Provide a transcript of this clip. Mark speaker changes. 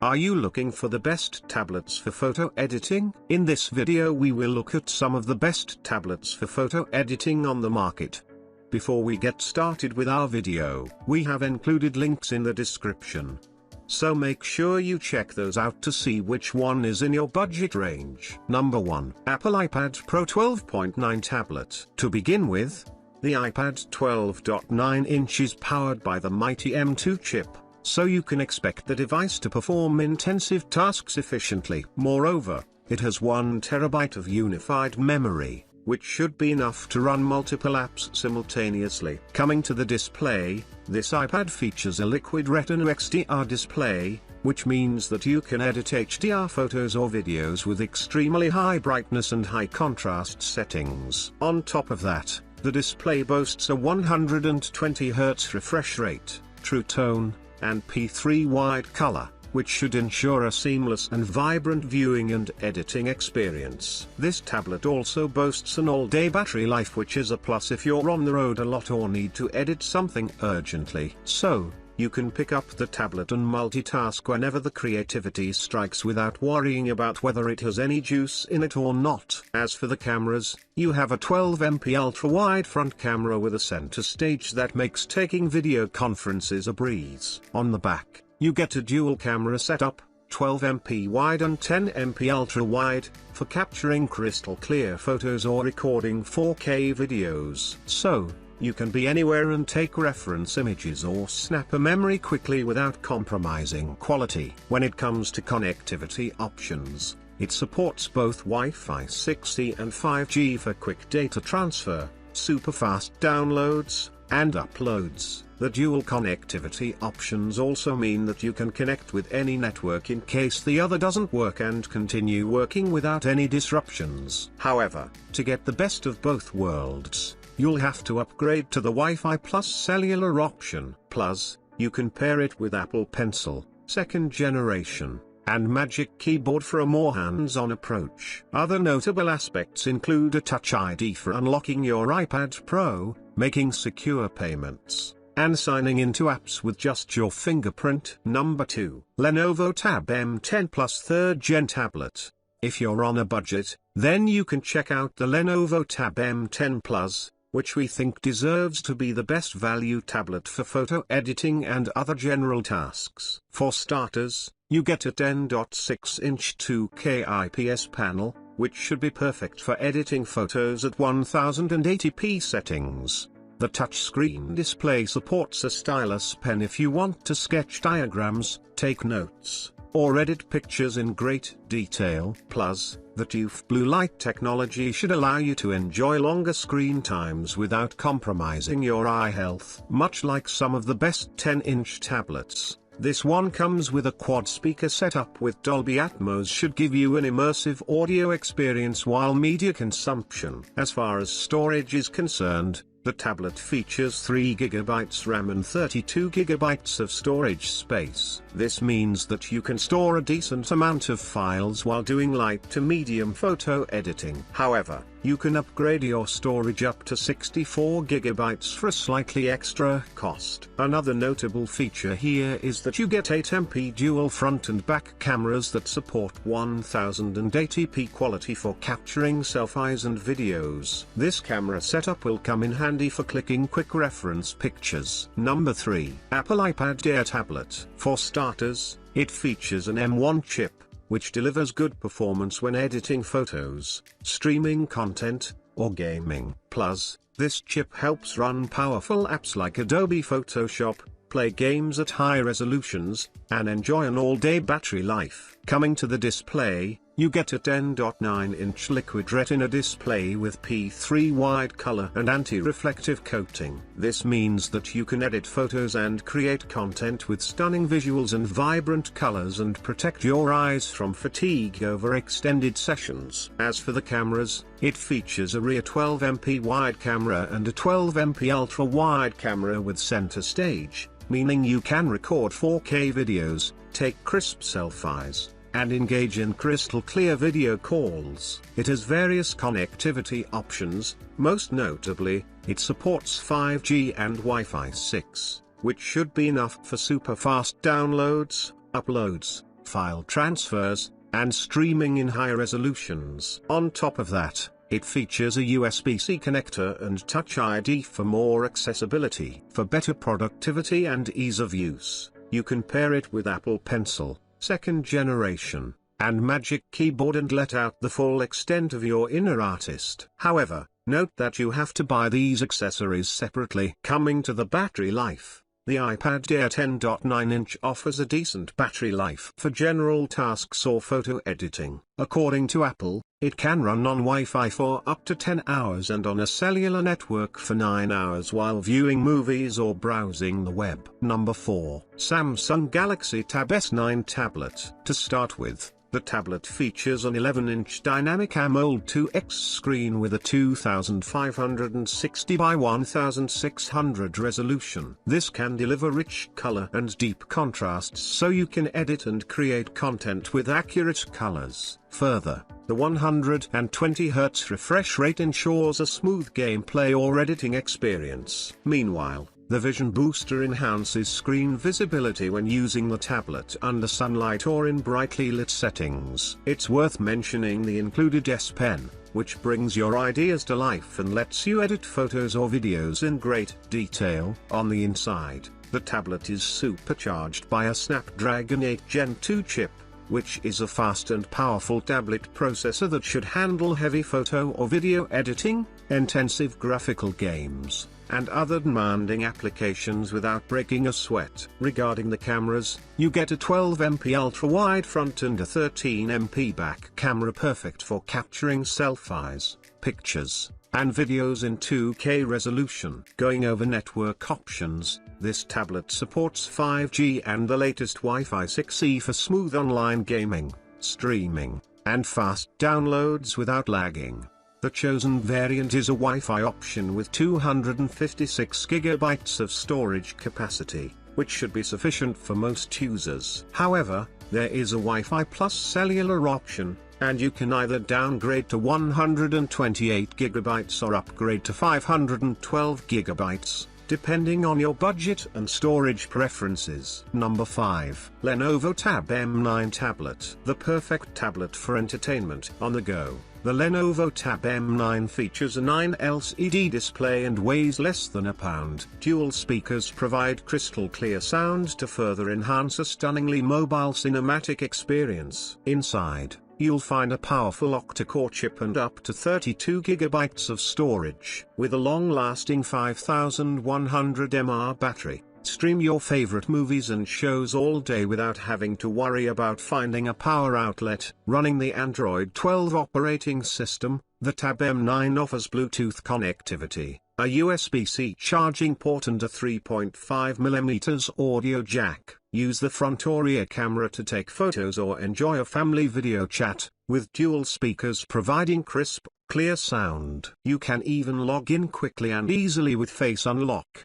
Speaker 1: Are you looking for the best tablets for photo editing? In this video we will look at some of the best tablets for photo editing on the market. Before we get started with our video, we have included links in the description. So make sure you check those out to see which one is in your budget range. Number 1. Apple iPad Pro 12.9 Tablet. To begin with, the iPad 12.9 inch is powered by the mighty M2 chip, so you can expect the device to perform intensive tasks efficiently. Moreover, it has 1 TB of unified memory, which should be enough to run multiple apps simultaneously. Coming to the display, this iPad features a Liquid Retina XDR display, which means that you can edit HDR photos or videos with extremely high brightness and high contrast settings. On top of that, the display boasts a 120 Hz refresh rate, True Tone, and P3 wide color, which should ensure a seamless and vibrant viewing and editing experience. This tablet also boasts an all-day battery life, which is a plus if you're on the road a lot or need to edit something urgently. So, you can pick up the tablet and multitask whenever the creativity strikes without worrying about whether it has any juice in it or not. As for the cameras, you have a 12MP ultra-wide front camera with a center stage that makes taking video conferences a breeze. On the back, you get a dual camera setup, 12MP wide and 10MP ultra-wide, for capturing crystal clear photos or recording 4K videos. So, you can be anywhere and take reference images or snap a memory quickly without compromising quality. When it comes to connectivity options, it supports both Wi-Fi 6E and 5G for quick data transfer, super fast downloads, and uploads. The dual connectivity options also mean that you can connect with any network in case the other doesn't work and continue working without any disruptions. However, to get the best of both worlds, you'll have to upgrade to the Wi-Fi Plus cellular option. Plus, you can pair it with Apple Pencil, 2nd generation, and Magic Keyboard for a more hands-on approach. Other notable aspects include a Touch ID for unlocking your iPad Pro, making secure payments, and signing into apps with just your fingerprint. Number 2. Lenovo Tab M10 Plus 3rd Gen Tablet. If you're on a budget, then you can check out the Lenovo Tab M10 Plus, which we think deserves to be the best value tablet for photo editing and other general tasks. For starters, you get a 10.6-inch 2K IPS panel, which should be perfect for editing photos at 1080p settings. The touchscreen display supports a stylus pen if you want to sketch diagrams, take notes, or edit pictures in great detail. Plus, the TÜV blue light technology should allow you to enjoy longer screen times without compromising your eye health. Much like some of the best 10-inch tablets, this one comes with a quad speaker setup with Dolby Atmos, should give you an immersive audio experience while media consumption. As far as storage is concerned, the tablet features 3GB RAM and 32GB of storage space. This means that you can store a decent amount of files while doing light to medium photo editing. However, you can upgrade your storage up to 64GB for a slightly extra cost. Another notable feature here is that you get 8MP dual front and back cameras that support 1080p quality for capturing selfies and videos. This camera setup will come in handy for clicking quick reference pictures. Number 3. Apple iPad Air Tablet. For starters, it features an M1 chip, which delivers good performance when editing photos, streaming content, or gaming. Plus, this chip helps run powerful apps like Adobe Photoshop, play games at high resolutions, and enjoy an all-day battery life. Coming to the display, you get a 10.9-inch Liquid Retina display with P3 wide color and anti-reflective coating. This means that you can edit photos and create content with stunning visuals and vibrant colors and protect your eyes from fatigue over extended sessions. As for the cameras, it features a rear 12MP wide camera and a 12MP ultra-wide camera with center stage, meaning you can record 4K videos, take crisp selfies, and engage in crystal clear video calls. It has various connectivity options, most notably, it supports 5G and Wi-Fi 6, which should be enough for super fast downloads, uploads, file transfers, and streaming in high resolutions. On top of that, it features a USB-C connector and Touch ID for more accessibility. For better productivity and ease of use, you can pair it with Apple Pencil, second generation, and Magic Keyboard and let out the full extent of your inner artist. However, note that you have to buy these accessories separately. Coming to the battery life, the iPad Air 10.9-inch offers a decent battery life for general tasks or photo editing. According to Apple, it can run on Wi-Fi for up to 10 hours and on a cellular network for 9 hours while viewing movies or browsing the web. Number 4. Samsung Galaxy Tab S9 Tablet. To start with, the tablet features an 11-inch dynamic AMOLED 2X screen with a 2560 by 1600 resolution. This can deliver rich color and deep contrasts so you can edit and create content with accurate colors. Further, the 120Hz refresh rate ensures a smooth gameplay or editing experience. Meanwhile, the Vision Booster enhances screen visibility when using the tablet under sunlight or in brightly lit settings. It's worth mentioning the included S Pen, which brings your ideas to life and lets you edit photos or videos in great detail. On the inside, the tablet is supercharged by a Snapdragon 8 Gen 2 chip, which is a fast and powerful tablet processor that should handle heavy photo or video editing, intensive graphical games, and other demanding applications without breaking a sweat. Regarding the cameras, you get a 12MP ultra-wide front and a 13MP back camera perfect for capturing selfies, pictures, and videos in 2K resolution. Going over network options, this tablet supports 5G and the latest Wi-Fi 6E for smooth online gaming, streaming, and fast downloads without lagging. The chosen variant is a Wi-Fi option with 256 GB of storage capacity, which should be sufficient for most users. However, there is a Wi-Fi Plus cellular option, and you can either downgrade to 128 GB or upgrade to 512 GB, depending on your budget and storage preferences. Number 5. Lenovo Tab M9 Tablet. The perfect tablet for entertainment on the go. The Lenovo Tab M9 features a 9 LCD display and weighs less than a pound. Dual speakers provide crystal clear sound to further enhance a stunningly mobile cinematic experience. Inside, you'll find a powerful octa-core chip and up to 32 GB of storage. With a long-lasting 5100 mAh battery, stream your favorite movies and shows all day without having to worry about finding a power outlet. Running the Android 12 operating system, the Tab M9 offers Bluetooth connectivity, a USB-C charging port and a 3.5mm audio jack. Use the front or rear camera to take photos or enjoy a family video chat, with dual speakers providing crisp, clear sound. You can even log in quickly and easily with Face Unlock.